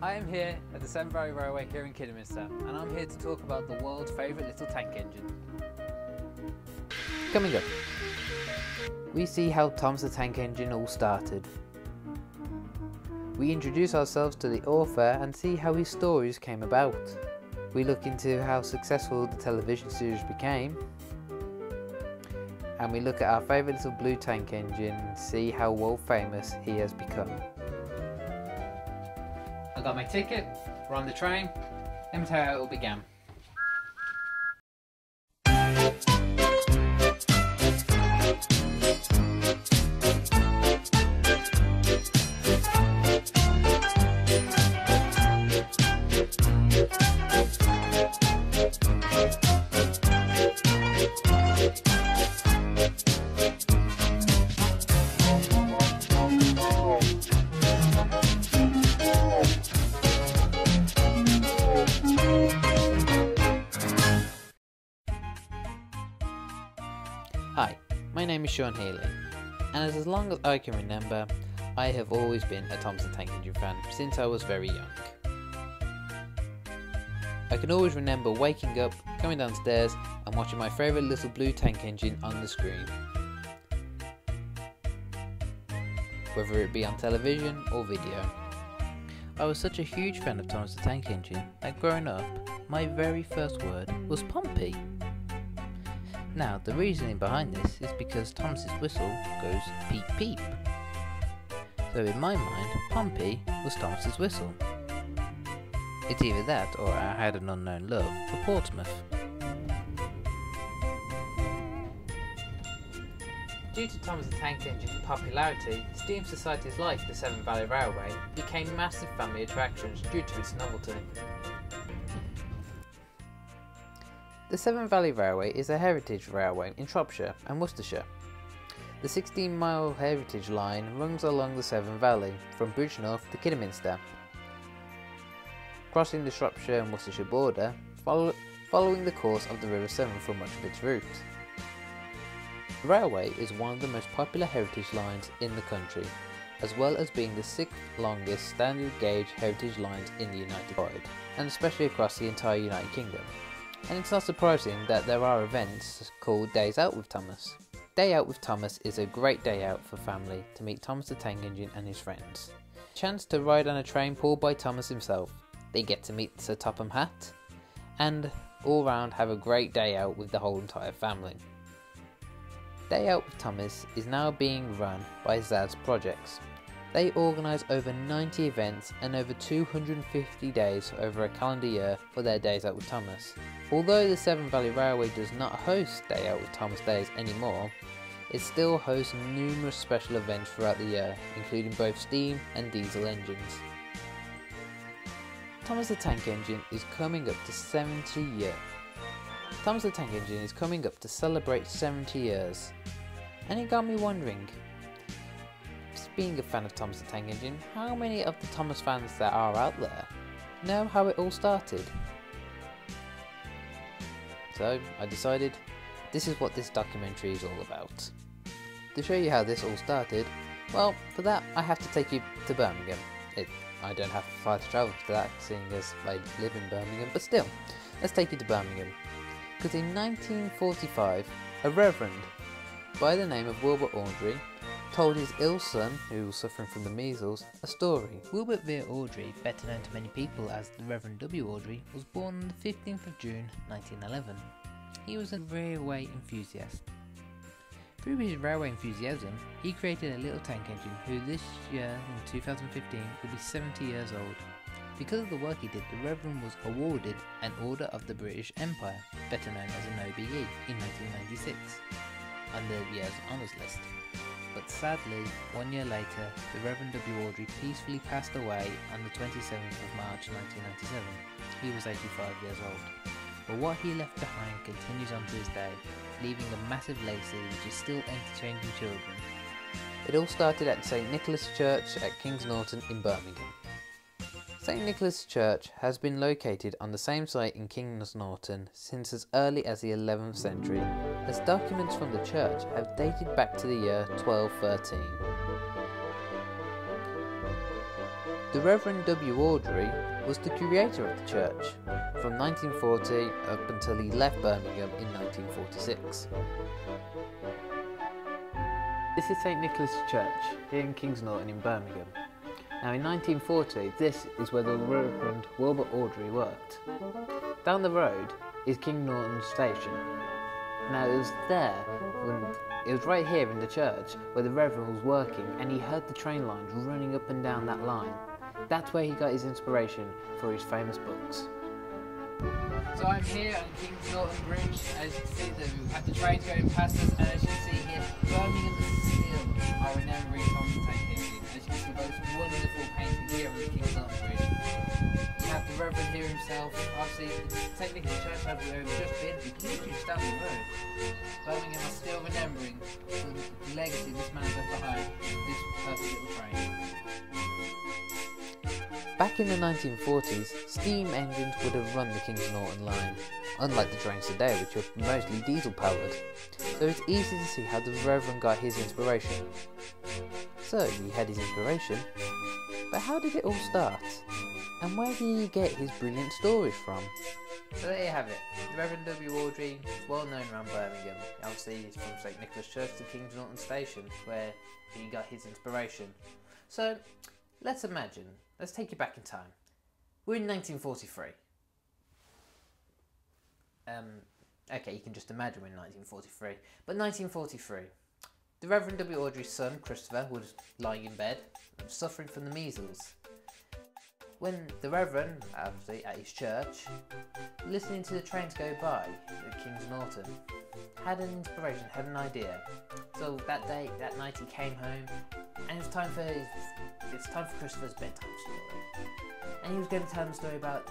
I am here at the Severn Valley Railway here in Kidderminster, and I'm here to talk about the world's favourite little tank engine. Coming up, we see how Thomas the Tank Engine all started. We introduce ourselves to the author and see how his stories came about. We look into how successful the television series became. And we look at our favourite little blue tank engine and see how world famous he has become. I got my ticket, we're on the train, let me tell you how it all began. Hi, my name is Sean Heeley, and as long as I can remember, I have always been a Thomas the Tank Engine fan since I was very young. I can always remember waking up, going downstairs and watching my favourite little blue tank engine on the screen. Whether it be on television or video. I was such a huge fan of Thomas the Tank Engine that growing up, my very first word was Pompey. Now, the reasoning behind this is because Thomas's whistle goes peep peep. So in my mind, Pompey was Thomas's whistle. It's either that or I had an unknown love for Portsmouth. Due to Thomas the Tank Engine's popularity, steam societies like the Severn Valley Railway became massive family attractions due to its novelty. The Severn Valley Railway is a heritage railway in Shropshire and Worcestershire. The 16-mile heritage line runs along the Severn Valley from Bridgnorth to Kidderminster, crossing the Shropshire and Worcestershire border, following the course of the River Severn for much of its route. The railway is one of the most popular heritage lines in the country, as well as being the 6th longest standard gauge heritage lines in the United Kingdom, and especially across the entire United Kingdom. And it's not surprising that there are events called Days Out with Thomas. Day Out with Thomas is a great day out for family to meet Thomas the Tank Engine and his friends. Chance to ride on a train pulled by Thomas himself. They get to meet Sir Topham Hatt and all round have a great day out with the whole entire family. Day Out with Thomas is now being run by Zaz Projects. They organise over 90 events and over 250 days over a calendar year for their Days Out with Thomas. Although the Severn Valley Railway does not host Day Out with Thomas days anymore, it still hosts numerous special events throughout the year, including both steam and diesel engines. Thomas the Tank Engine is coming up to 70 years. Thomas the Tank Engine is coming up to celebrate 70 years. And it got me wondering, being a fan of Thomas the Tank Engine, how many of the Thomas fans that are out there know how it all started? So I decided this is what this documentary is all about. To show you how this all started, well, for that I have to take you to Birmingham. I don't have far to travel for that, seeing as I live in Birmingham, but still, let's take you to Birmingham. Because in 1945, a Reverend by the name of Wilbert Audrey told his ill son, who was suffering from the measles, a story. Wilbert Vere Audrey, better known to many people as the Reverend W. Audrey, was born on the 15th of June 1911. He was a railway enthusiast. Through his railway enthusiasm, he created a little tank engine who this year, in 2015, will be 70 years old. Because of the work he did, the Reverend was awarded an Order of the British Empire, better known as an OBE, in 1996, on the year's honours list. But sadly, 1 year later, the Reverend W. Audrey peacefully passed away on the 27th of March 1997. He was 85 years old. But what he left behind continues on to this day, leaving a massive legacy which is still entertaining children. It all started at St Nicholas Church at Kings Norton in Birmingham. St Nicholas Church has been located on the same site in Kings Norton since as early as the 11th century, as documents from the church have dated back to the year 1213. The Reverend W. Audrey was the curator of the church from 1940 up until he left Birmingham in 1946. This is St Nicholas Church here in Kings Norton in Birmingham. Now in 1940 this is where the Reverend Wilbur Audrey worked. Down the road is King Norton Station. Now it was right here in the church where the Reverend was working, and he heard the train lines running up and down that line. That's where he got his inspiration for his famous books. So I'm here on Kings Norton Bridge. As you can see, we have the trains going past us, and as you can see here, Birmingham still are remembering Thomas the Tank Engine. As you can see by this wonderful painting here on the Kings Norton Bridge. You have the Reverend here himself. Obviously, St Nicholas Church where we've just been, we can literally just down the road. Birmingham are still remembering the legacy this man left behind, this perfect little train. Back in the 1940s, steam engines would have run the Kings Norton line, unlike the trains today which are mostly diesel powered, so it's easy to see how the Reverend got his inspiration. So he had his inspiration, but how did it all start? And where did he get his brilliant stories from? So there you have it, the Reverend W. Audrey, well known around Birmingham. Obviously he's from St Nicholas Church to Kings Norton Station, where he got his inspiration. So let's imagine, let's take you back in time. We're in 1943. Okay, you can just imagine we're in 1943. But 1943, the Reverend W. Audrey's son, Christopher, was lying in bed, suffering from the measles. When the Reverend, obviously at his church, listening to the trains go by at Kings Norton, had an inspiration, had an idea. So that night he came home, and it's time for Christopher's bedtime story. And he was going to tell him a story about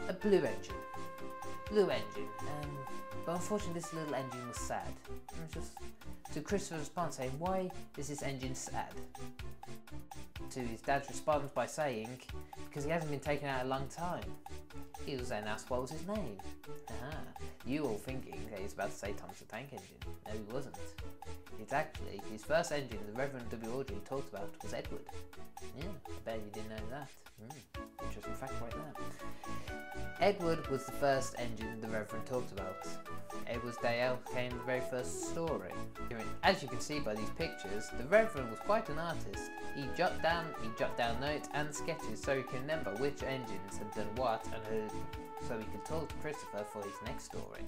a blue engine. But unfortunately this little engine was sad. And it was just to Christopher's response saying, "Why is this engine sad?" To his dad's response by saying, "Because he hasn't been taken out a long time." He was then asked what was his name. You all thinking that he's about to say Thomas the Tank Engine. No, he wasn't. It's actually, his first engine the Reverend W. Audrey talked about was Edward. Yeah, I bet you didn't know that. Interesting fact right there. Edward was the first engine the Reverend talked about. Edward's day out came the very first story. As you can see by these pictures, the Reverend was quite an artist. He jot down notes and sketches so he can remember which engines had done what, and so he could talk to Christopher for his next story.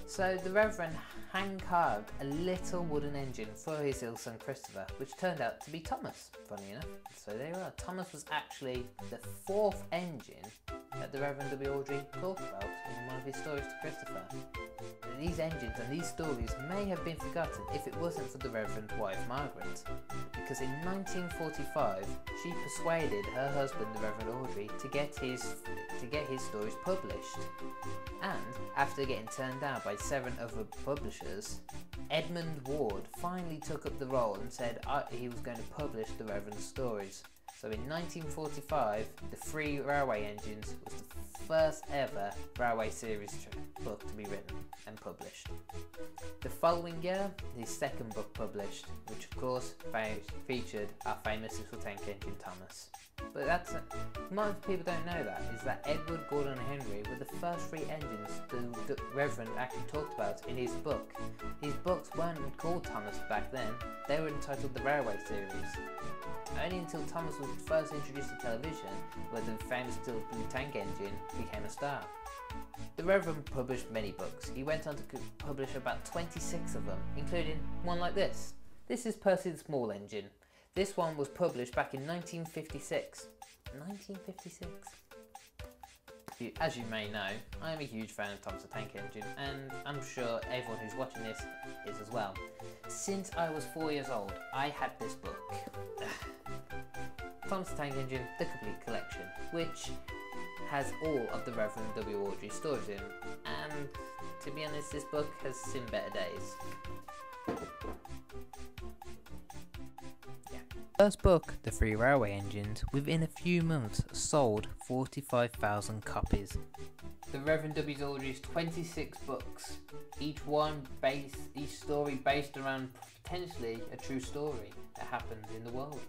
So the Reverend hand-carved a little wooden engine for his little son Christopher, which turned out to be Thomas, funny enough. So there you are. Thomas was actually the fourth engine that the Reverend W. Audrey talked about in one of his stories to Christopher. These engines and these stories may have been forgotten if it wasn't for the Reverend's wife Margaret, because in 1945 she persuaded her husband the Reverend Audrey to get his stories published, and after getting turned down by 7 other publishers, Edmund Ward finally took up the role and said he was going to publish the Reverend's stories. So in 1945, The Three Railway Engines was the first ever railway series book to be written and published. The following year, his second book published, which of course featured our famous little tank engine Thomas. But most people don't know that, is that Edward, Gordon and Henry were the first 3 engines the Reverend actually talked about in his book. His books weren't called Thomas back then, they were entitled The Railway Series. Only until Thomas was first introduced to television, where the famous little blue tank engine became a star. The Reverend published many books. He went on to publish about 26 of them, including one like this. This is Percy the Small Engine. This one was published back in 1956. 1956? As you may know, I'm a huge fan of Thomas the Tank Engine, and I'm sure everyone who's watching this is as well. Since I was 4 years old, I had this book. Thomas the Tank Engine, The Complete Collection, which has all of the Reverend W. Audrey stories in, and to be honest, this book has seen better days. First book, The Three Railway Engines, within a few months sold 45,000 copies. The Reverend W. Audrey's 26 books, each story based around potentially a true story that happened in the world.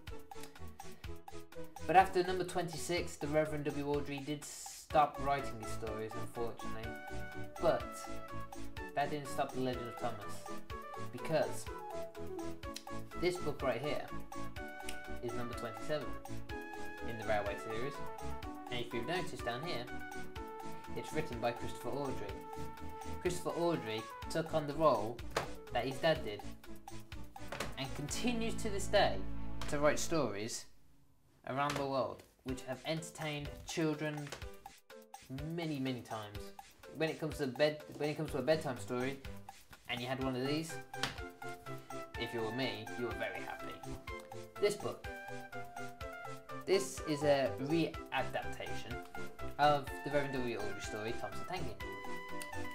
But after number 26, the Reverend W. Awdry did stop writing his stories, unfortunately. But that didn't stop the legend of Thomas, because this book right here is number 27 in the Railway series, and if you've noticed down here, it's written by Christopher Awdry. Christopher Awdry took on the role that his dad did, and continues to this day to write stories around the world which have entertained children many times. When it comes to a bedtime story, and you had one of these, if you were me, you were very happy. This book. This is a re-adaptation of the Reverend W. Awdry story, Thomas the Tank Engine.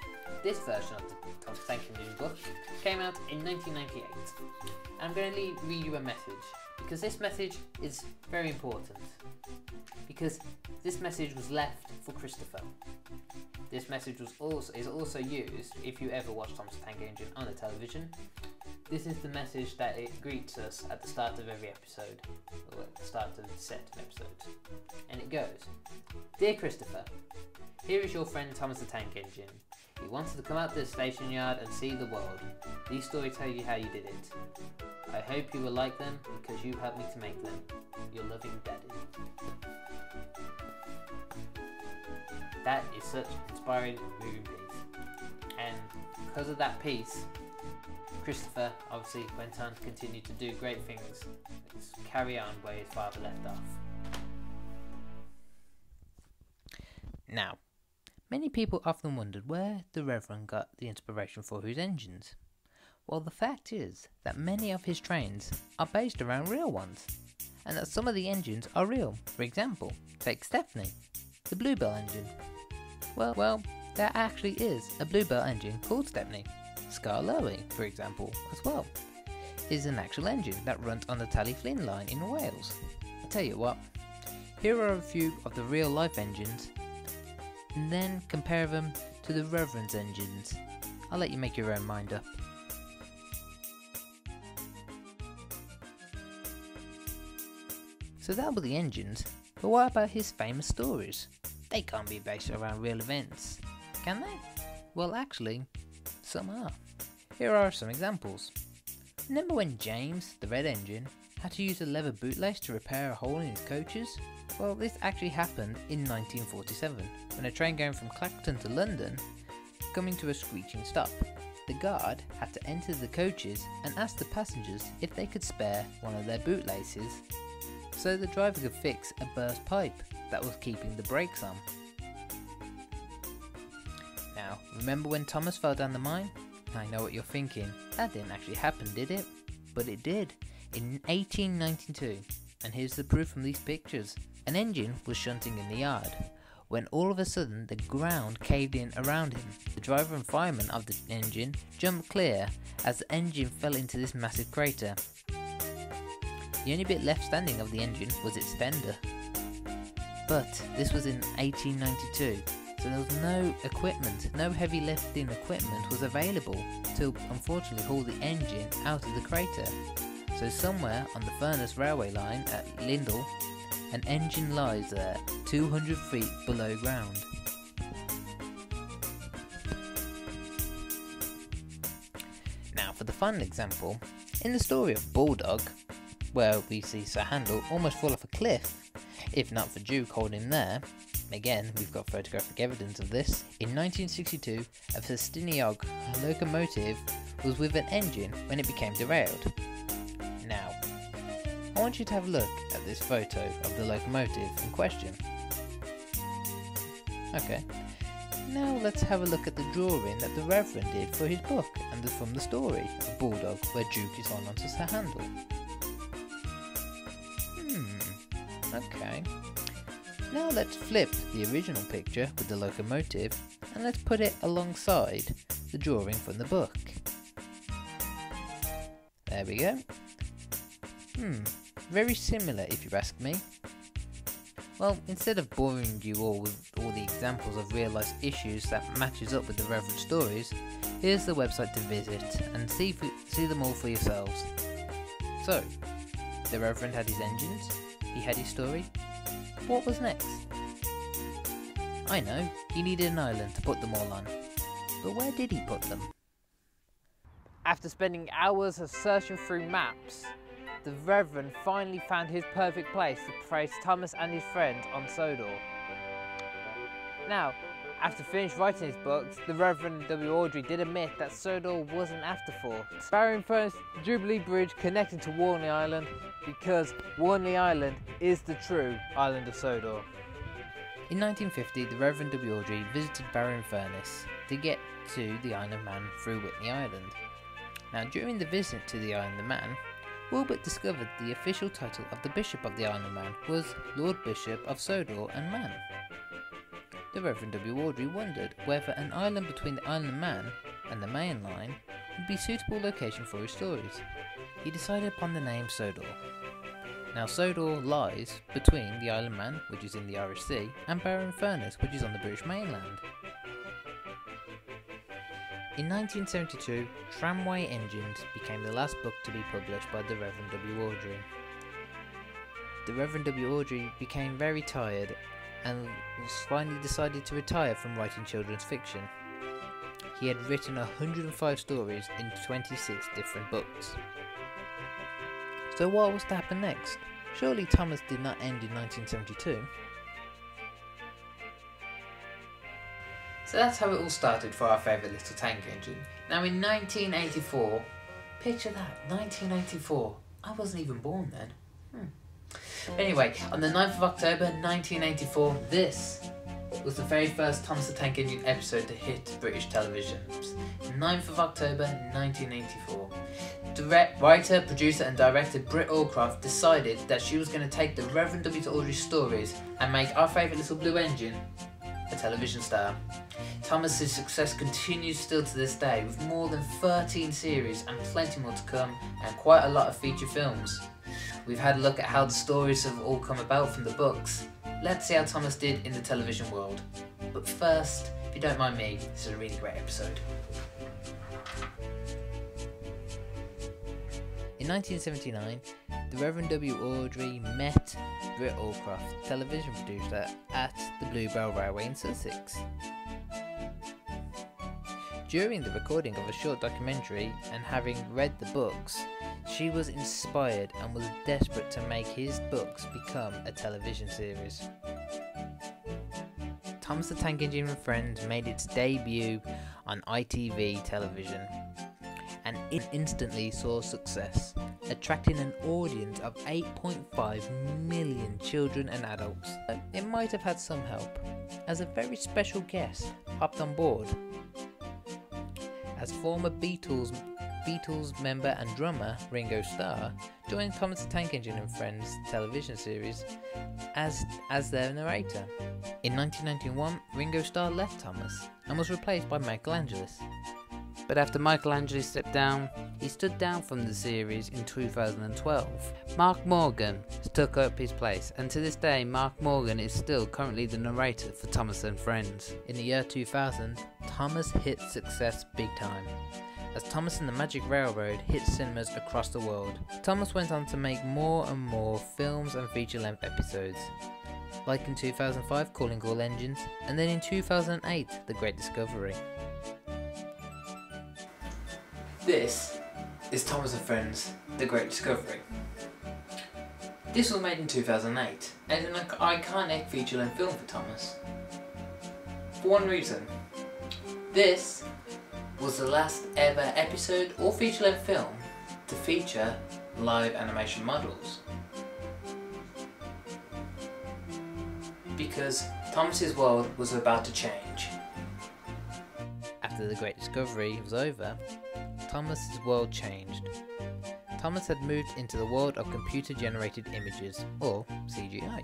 This version of the Thomas the Tank Engine book came out in 1998. I'm going to read you a message, because this message is very important. Because this message was left for Christopher. This message is also used if you ever watch Thomas the Tank Engine on the television. This is the message that it greets us at the start of every episode, or at the start of the set of episodes. And it goes, "Dear Christopher, here is your friend Thomas the Tank Engine. He wanted to come out to the station yard and see the world. These stories tell you how you did it. I hope you will like them because you helped me to make them. Your loving Daddy." That is such an inspiring and moving piece. And because of that piece, Christopher obviously went on to continue to do great things. Let's carry on where his father left off. Now, many people often wondered where the Reverend got the inspiration for his engines. Well, the fact is that many of his trains are based around real ones, and that some of the engines are real. For example, take Stepney, the Bluebell engine. Well, there actually is a Bluebell engine called Stepney. Scarlowy, for example, as well, is an actual engine that runs on the Tally-Flynn line in Wales. I'll tell you what, here are a few of the real life engines, and then compare them to the Reverend's engines. I'll let you make your own mind up. So that were the engines, but what about his famous stories? They can't be based around real events, can they? Well, actually, some are. Here are some examples. Remember when James, the Red Engine, had to use a leather bootlace to repair a hole in his coaches? Well, this actually happened in 1947, when a train going from Clacton to London coming to a screeching stop. The guard had to enter the coaches and ask the passengers if they could spare one of their bootlaces so the driver could fix a burst pipe that was keeping the brakes on. Now, remember when Thomas fell down the mine? I know what you're thinking, that didn't actually happen, did it? But it did, in 1892, and here's the proof from these pictures. An engine was shunting in the yard, when all of a sudden the ground caved in around him. The driver and fireman of the engine jumped clear as the engine fell into this massive crater. The only bit left standing of the engine was its fender. But this was in 1892, so there was no equipment, no heavy lifting equipment was available to unfortunately haul the engine out of the crater. So somewhere on the Furness railway line at Lindell, an engine lies there 200 feet below ground. Now for the final example, in the story of Bulldog, where we see Sir Handel almost fall off a cliff, if not for Duke holding him there. Again, we've got photographic evidence of this. In 1962, a Festiniog locomotive was with an engine when it became derailed. Now, I want you to have a look at this photo of the locomotive in question. Okay, now let's have a look at the drawing that the Reverend did for his book and from the story of Bulldog where Duke is on to Sir Handel. Okay. Now let's flip the original picture with the locomotive and let's put it alongside the drawing from the book. There we go. Very similar if you ask me. Well, instead of boring you all with all the examples of real life issues that matches up with the Reverend stories, here's the website to visit and see them all for yourselves. So, the Reverend had his engines, he had his story, what was next? I know, he needed an island to put them all on. But where did he put them? After spending hours of searching through maps, the Reverend finally found his perfect place to place Thomas and his friend on Sodor. Now, after finishing writing his books, the Reverend W. Awdry did admit that Sodor was an afterthought. Baron first Jubilee Bridge connected to Warnley Island because Warnley Island is the true island of Sodor. In 1950, the Reverend W. Awdry visited Baron Furness to get to the Isle of Man through Whitney Island. Now, during the visit to the Isle of Man, Wilbert discovered the official title of the Bishop of the Isle of Man was Lord Bishop of Sodor and Man. The Reverend W. Awdry wondered whether an island between the Isle of Man and the main line would be a suitable location for his stories. He decided upon the name Sodor. Now, Sodor lies between the Isle of Man, which is in the Irish Sea, and Baron Furness, which is on the British mainland. In 1972, Tramway Engines became the last book to be published by the Reverend W. Awdry. The Reverend W. Awdry became very tired and finally decided to retire from writing children's fiction. He had written 105 stories in 26 different books. So what was to happen next? Surely Thomas did not end in 1972. So that's how it all started for our favourite little tank engine. Now in 1984, picture that, 1984, I wasn't even born then. Anyway, on the 9th of October 1984, this was the very first Thomas the Tank Engine episode to hit British television. 9th of October 1984. Writer, producer and director Britt Allcroft decided that she was going to take the Reverend W. Awdry stories and make our favourite little blue engine a television star. Thomas's success continues still to this day, with more than 13 series and plenty more to come, and quite a lot of feature films. We've had a look at how the stories have all come about from the books. Let's see how Thomas did in the television world. But first, if you don't mind me, this is a really great episode. In 1979, the Reverend W. Awdry met Britt Allcroft, television producer at the Bluebell Railway in Sussex. During the recording of a short documentary and having read the books, she was inspired and was desperate to make his books become a television series. Thomas the Tank Engine and Friends made its debut on ITV television, and it instantly saw success, attracting an audience of 8.5 million children and adults. It might have had some help, as a very special guest hopped on board. As former Beatles member and drummer Ringo Starr joined Thomas the Tank Engine and Friends television series as their narrator. In 1991, Ringo Starr left Thomas and was replaced by Michael Angelis. But after Michael Angelis stepped down, he stood down from the series in 2012. Mark Morgan took up his place, and to this day Mark Morgan is still currently the narrator for Thomas and Friends. In the year 2000, Thomas hit success big time, as Thomas and the Magic Railroad hit cinemas across the world. Thomas went on to make more and more films and feature-length episodes, like in 2005 Calling All Engines, and then in 2008 The Great Discovery. This is Thomas and Friends, The Great Discovery. This was made in 2008 and is an iconic feature-length film for Thomas. For one reason, this was the last ever episode or feature-length film to feature live animation models. Because Thomas's world was about to change. After The Great Discovery was over, Thomas's world changed. Thomas had moved into the world of computer-generated images, or CGI.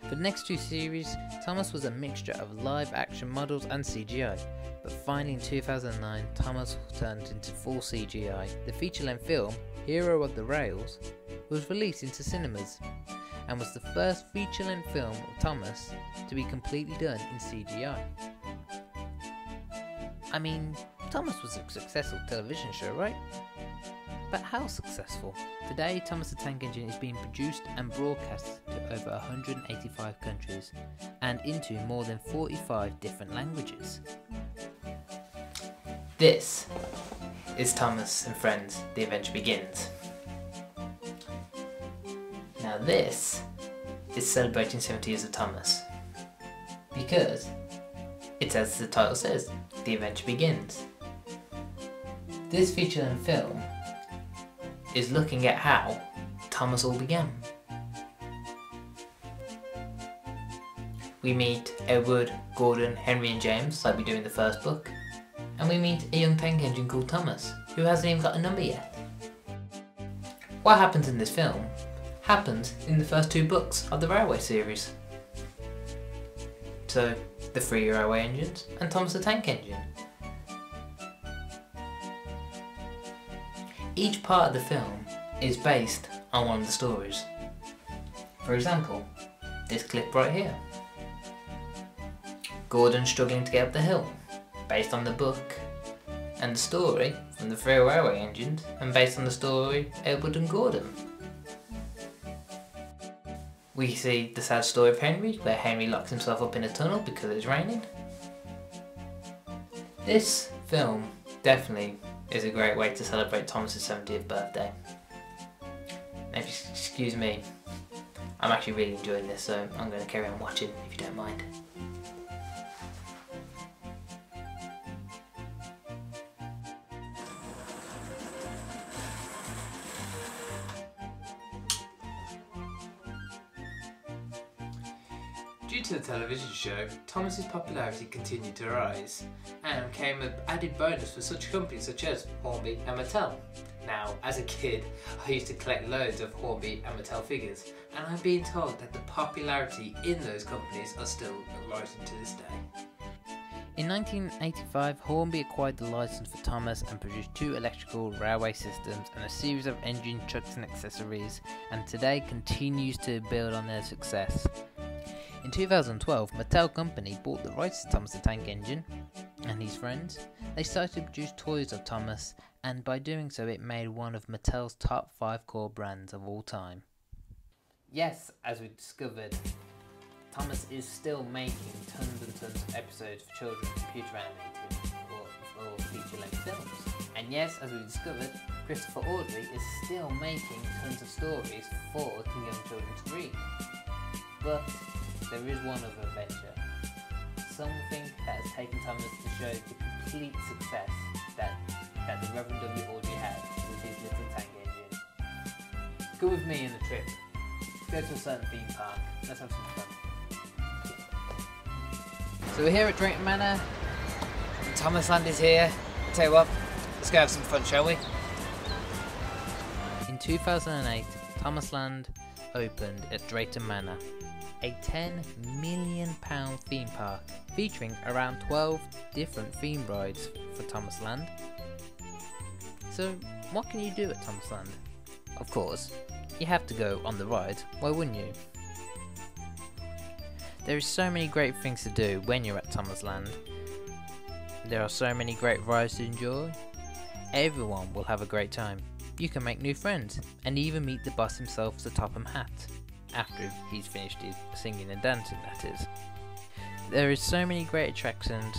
For the next two series, Thomas was a mixture of live-action models and CGI, but finally in 2009, Thomas turned into full CGI. The feature-length film, Hero of the Rails, was released into cinemas, and was the first feature-length film of Thomas to be completely done in CGI. I mean, Thomas was a successful television show, right? But how successful? Today, Thomas the Tank Engine is being produced and broadcast to over 185 countries and into more than 45 different languages. This is Thomas and Friends, The Adventure Begins. Now this is celebrating 70 years of Thomas, because it's as the title says, The Adventure Begins. This feature-length film is looking at how Thomas all began. We meet Edward, Gordon, Henry and James like we do in the first book, and we meet a young tank engine called Thomas who hasn't even got a number yet. What happens in this film happens in the first 2 books of the Railway series. So, the 3 railway engines and Thomas the Tank Engine. Each part of the film is based on one of the stories. For example, this clip right here. Gordon struggling to get up the hill, based on the book and the story from the 3 railway engines, and based on the story Edward and Gordon. We see the sad story of Henry, where Henry locks himself up in a tunnel because it's raining. This film definitely is a great way to celebrate Thomas's 70th birthday. Now if you excuse me, I'm actually really enjoying this, so I'm going to carry on watching if you don't mind. Due to the television show, Thomas's popularity continued to rise and became an added bonus for such companies such as Hornby and Mattel. Now, as a kid, I used to collect loads of Hornby and Mattel figures, and I'm being told that the popularity in those companies are still rising to this day. In 1985, Hornby acquired the license for Thomas and produced 2 electrical railway systems and a series of engine, trucks and accessories, and today continues to build on their success. In 2012, Mattel Company bought the rights to Thomas the Tank Engine and his friends. They started to produce toys of Thomas, and by doing so it made one of Mattel's top 5 core brands of all time. Yes, as we discovered, Thomas is still making tons and tons of episodes for children, computer animated or feature-length films. And yes, as we discovered, Christopher Audrey is still making tons of stories for young children to read. But there is one other venture, something that has taken Thomas to show the complete success that the Reverend Audrey had with his little tank engine. Go with me on the trip. Go to a certain theme park. Let's have some fun. So we're here at Drayton Manor. Thomas Land is here. I'll tell you what, let's go have some fun, shall we? In 2008, Thomas Land opened at Drayton Manor, a £10 million theme park featuring around 12 different theme rides for Thomas Land. So what can you do at Thomas Land? Of course, you have to go on the ride, why wouldn't you? There is so many great things to do when you're at Thomas Land. There are so many great rides to enjoy. Everyone will have a great time. You can make new friends and even meet the boss himself, Sir Topham Hatt, after he's finished his singing and dancing, that is. There is so many great attractions,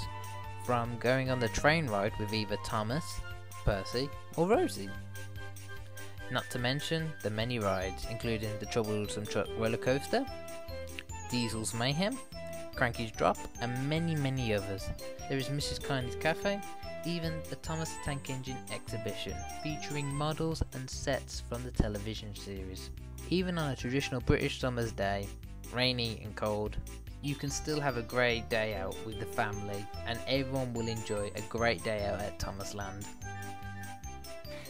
from going on the train ride with either Thomas, Percy or Rosie. Not to mention the many rides, including the Troublesome Truck roller coaster, Diesel's Mayhem, Cranky's Drop and many others. There is Mrs. Kindly's Cafe, even the Thomas the Tank Engine exhibition featuring models and sets from the television series. Even on a traditional British summer's day, rainy and cold, you can still have a great day out with the family and everyone will enjoy a great day out at Thomas Land.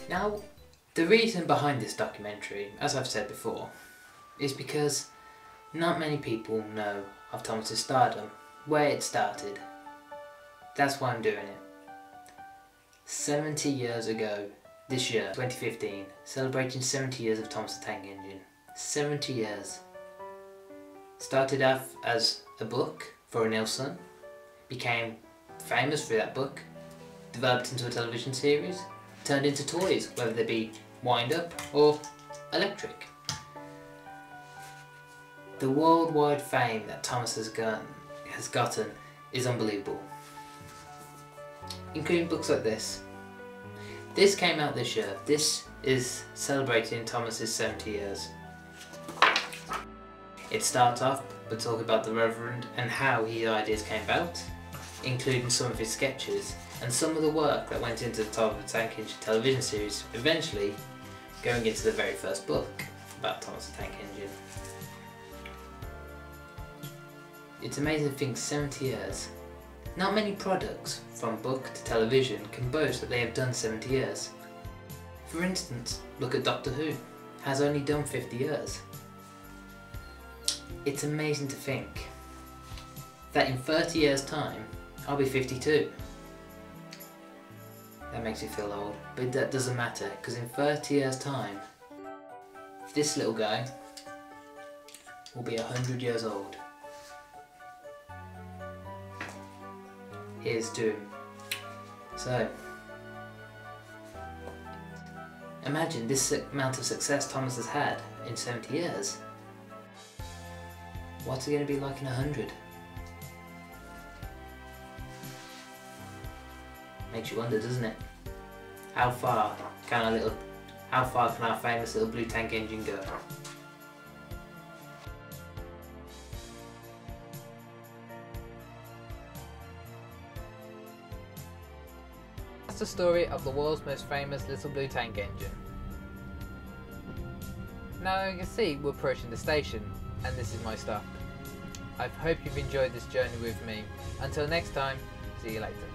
Now, the reason behind this documentary, as I've said before, is because not many people know of Thomas's stardom, where it started. That's why I'm doing it. 70 years ago, this year, 2015, celebrating 70 years of Thomas the Tank Engine. 70 years. Started off as a book for an ill son, became famous through that book, developed into a television series, turned into toys, whether they be wind up or electric. The worldwide fame that Thomas has gotten is unbelievable, including books like this. This came out this year. This is celebrating Thomas's 70 years. It starts off with talking about the Reverend and how his ideas came about, including some of his sketches and some of the work that went into the Thomas the Tank Engine television series, eventually going into the very first book about Thomas the Tank Engine. It's amazing to think 70 years. Not many products, from book to television, can boast that they have done 70 years. For instance, look at Doctor Who, has only done 50 years. It's amazing to think that in 30 years time, I'll be 52. That makes me feel old, but that doesn't matter, because in 30 years time, this little guy will be 100 years old. Here's to him. So, imagine this amount of success Thomas has had in 70 years. What's it going to be like in 100? Makes you wonder, doesn't it? How far can our famous little blue tank engine go? That's the story of the world's most famous little blue tank engine. Now you can see we're approaching the station, and this is my stop. I hope you've enjoyed this journey with me. Until next time, see you later.